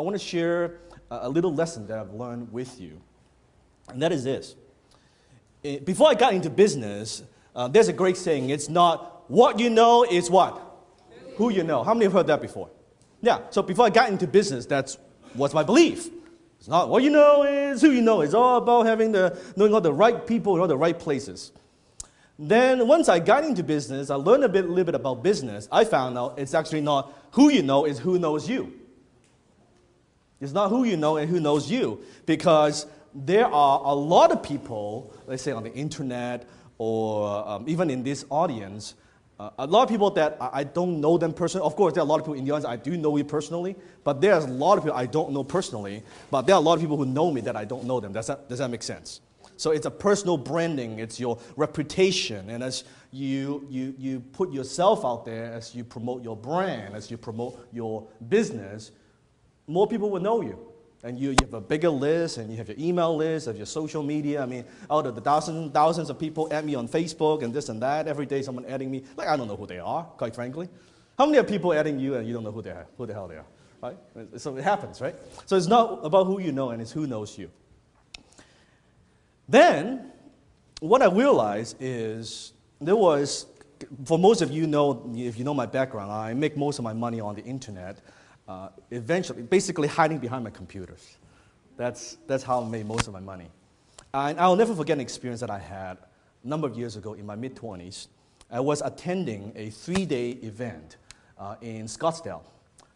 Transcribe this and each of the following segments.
I want to share a little lesson that I've learned with you. And that is this. Before I got into business, there's a great saying. It's not what you know, it's what? Who you know. How many have heard that before? Yeah, so before I got into business, that's what's my belief. It's not what you know, it's who you know. It's all about knowing all the right people in all the right places. Then once I got into business, I learned a little bit about business. I found out it's actually not who you know, it's who knows you. It's not who you know and who knows you, because there are a lot of people, let's say on the internet or even in this audience, a lot of people that I don't know them personally. Of course, there are a lot of people in the audience I do know you personally, but there's a lot of people I don't know personally, but there are a lot of people who know me that I don't know them. Does that make sense? So it's a personal branding, it's your reputation, and as you put yourself out there, as you promote your brand, as you promote your business, more people will know you. And you have a bigger list, and you have your email list, of your social media. I mean, out of the thousands of people add me on Facebook and this and that, every day someone adding me, like I don't know who they are, quite frankly. How many are people adding you and you don't know who the hell they are, right? So it happens, right? So it's not about who you know, and it's who knows you. Then, what I realized is for most of you know, if you know my background, I make most of my money on the internet. Eventually, basically hiding behind my computers. That's how I made most of my money. And I'll never forget an experience that I had a number of years ago in my mid-20s. I was attending a 3-day event in Scottsdale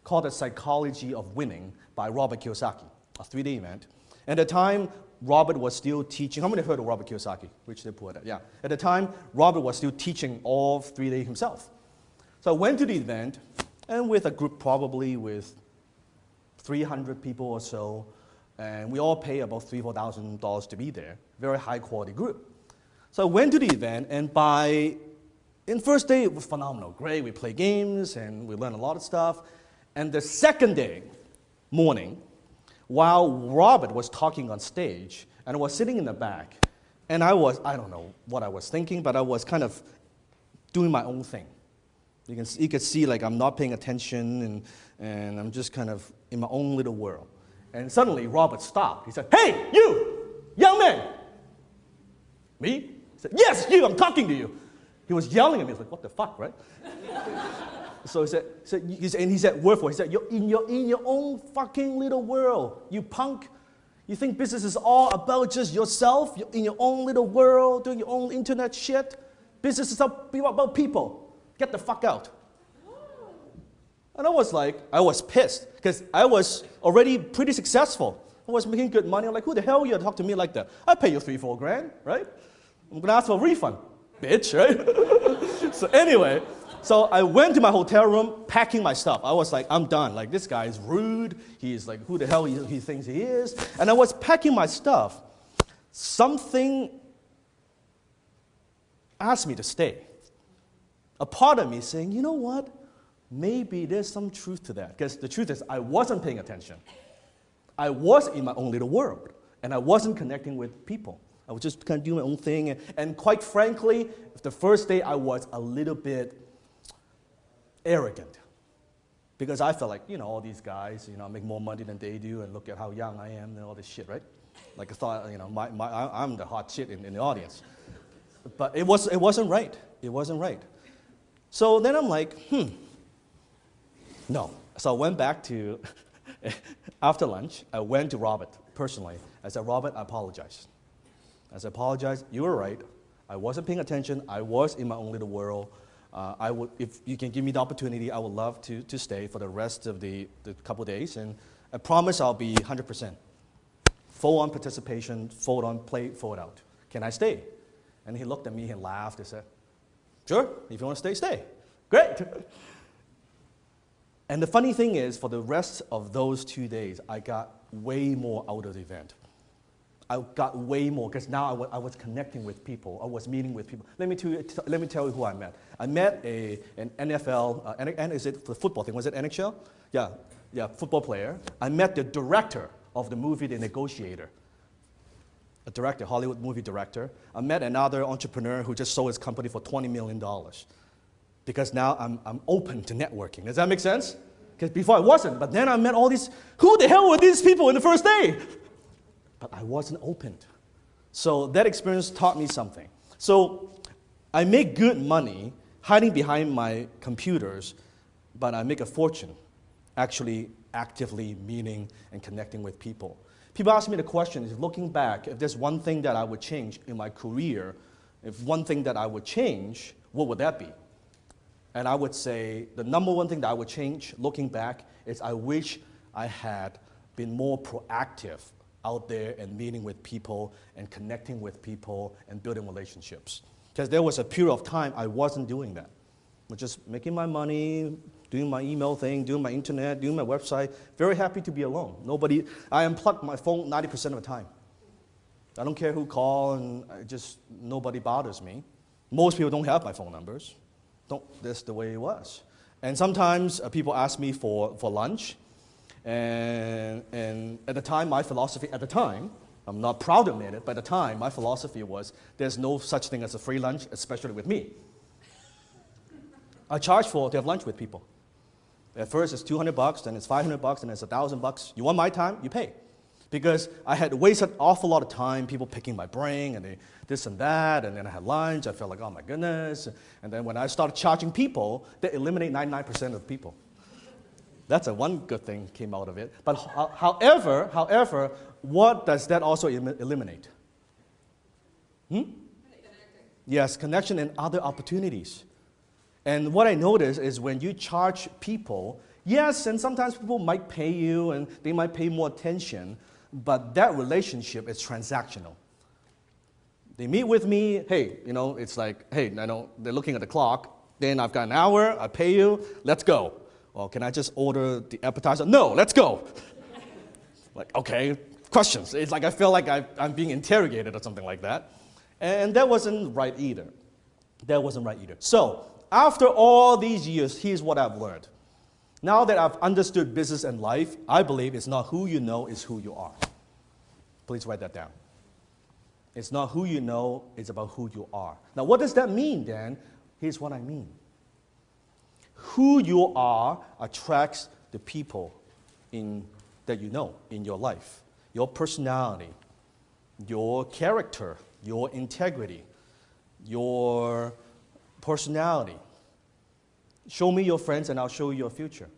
called The Psychology of Winning by Robert Kiyosaki, a 3-day event. At the time, Robert was still teaching. How many have heard of Robert Kiyosaki? Which they put it, yeah. At the time, Robert was still teaching all 3 days himself. So I went to the event, and with a group probably with 300 people or so, and we all pay about $3,000 to $4,000 to be there. Very high quality group. So I went to the event, and in first day it was phenomenal. Great, we played games and we learned a lot of stuff. And the second day, morning, while Robert was talking on stage, and I was sitting in the back, and I don't know what I was thinking, but I was kind of doing my own thing. You could see like I'm not paying attention, and I'm just kind of in my own little world. And suddenly Robert stopped. He said, "Hey, you, young man." Me? He said, "Yes, you, I'm talking to you." He was yelling at me. I was like, what the fuck, right? So he said word for it. He said, "You're in your own fucking little world, you punk. You think business is all about just yourself? You're in your own little world, doing your own internet shit. Business is about people. Get the fuck out." And I was pissed, because I was already pretty successful. I was making good money. I'm like, who the hell are you to talk to me like that? I pay you $3-4 grand, right? I'm gonna ask for a refund, bitch, right? So anyway, I went to my hotel room, packing my stuff. I was like, I'm done. Like, this guy is rude. He's like, who the hell he thinks he is? And I was packing my stuff. Something asked me to stay. A part of me saying, you know what? Maybe there's some truth to that. Because the truth is, I wasn't paying attention. I was in my own little world. And I wasn't connecting with people. I was just kind of doing my own thing. And quite frankly, the first day I was a little bit arrogant. Because I felt like, all these guys, make more money than they do, and look at how young I am and all this shit, right? Like I thought, I'm the hot shit in the audience. But it wasn't right. It wasn't right. So then I'm like, no. So I went back to, after lunch, I went to Robert personally. I said, "Robert, I apologize." I said, "Apologize, you were right. I wasn't paying attention. I was in my own little world. If you can give me the opportunity, I would love to stay for the rest of the couple days. And I promise I'll be 100%. Full on participation, full on play, full out. Can I stay?" And he looked at me and laughed and said, "Sure, if you want to stay. Great." And the funny thing is, for the rest of those 2 days, I got way more out of the event. I got way more, because now I was connecting with people. I was meeting with people. Let me tell you who I met. I met an NFL, is it the football thing? Was it NHL? Yeah, football player. I met the director of the movie The Negotiator. A director, Hollywood movie director. I met another entrepreneur who just sold his company for $20 million. Because now I'm open to networking. Does that make sense? Because before I wasn't, but then I met all these, who the hell were these people in the first day? But I wasn't opened. So that experience taught me something. So I make good money hiding behind my computers, but I make a fortune actually actively meeting and connecting with people. People ask me the question, is looking back, if there's one thing that I would change in my career, if one thing that I would change, what would that be? And I would say the number one thing that I would change looking back is I wish I had been more proactive out there and meeting with people and connecting with people and building relationships. Because there was a period of time I wasn't doing that. I was just making my money, doing my email thing, doing my internet, doing my website, very happy to be alone. I unplugged my phone 90% of the time. I don't care who calls, and nobody bothers me. Most people don't have my phone numbers. That's the way it was. And sometimes people ask me for lunch, and at the time, my philosophy I'm not proud to admit it, but at the time, my philosophy was there's no such thing as a free lunch, especially with me. I charge to have lunch with people. At first, it's $200, then it's $500, then it's $1,000. You want my time? You pay. Because I had wasted an awful lot of time, people picking my brain, and this and that, and then I had lunch, I felt like, oh my goodness. And then when I started charging people, they eliminate 99% of people. That's one good thing came out of it. But however, what does that also eliminate? Yes, connection and other opportunities. And what I noticed is when you charge people, yes, and sometimes people might pay you and they might pay more attention, but that relationship is transactional. They meet with me, hey, it's like, hey, they're looking at the clock, then I've got an hour, I pay you, let's go. Well, can I just order the appetizer? No, let's go. Like, okay, questions. It's like I feel like I'm being interrogated or something like that. And that wasn't right either. So, after all these years, here's what I've learned. Now that I've understood business and life, I believe it's not who you know, it's who you are. Please write that down. It's not who you know, it's about who you are. Now, what does that mean then? Here's what I mean. Who you are attracts the people that you know in your life. Your personality, your character, your integrity, your personality. Show me your friends and I'll show you your future.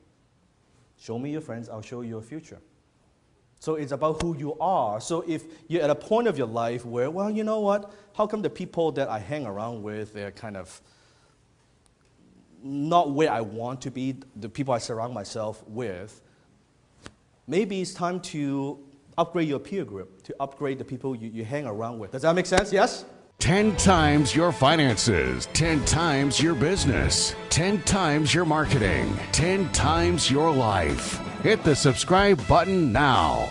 Show me your friends, I'll show you your future. So it's about who you are. So if you're at a point of your life where, well, you know what? How come the people that I hang around with, they're kind of not where I want to be, the people I surround myself with, maybe it's time to upgrade your peer group, to upgrade the people you hang around with. Does that make sense? Yes? 10 times your finances, 10 times your business, 10 times your marketing, 10 times your life. Hit the subscribe button now.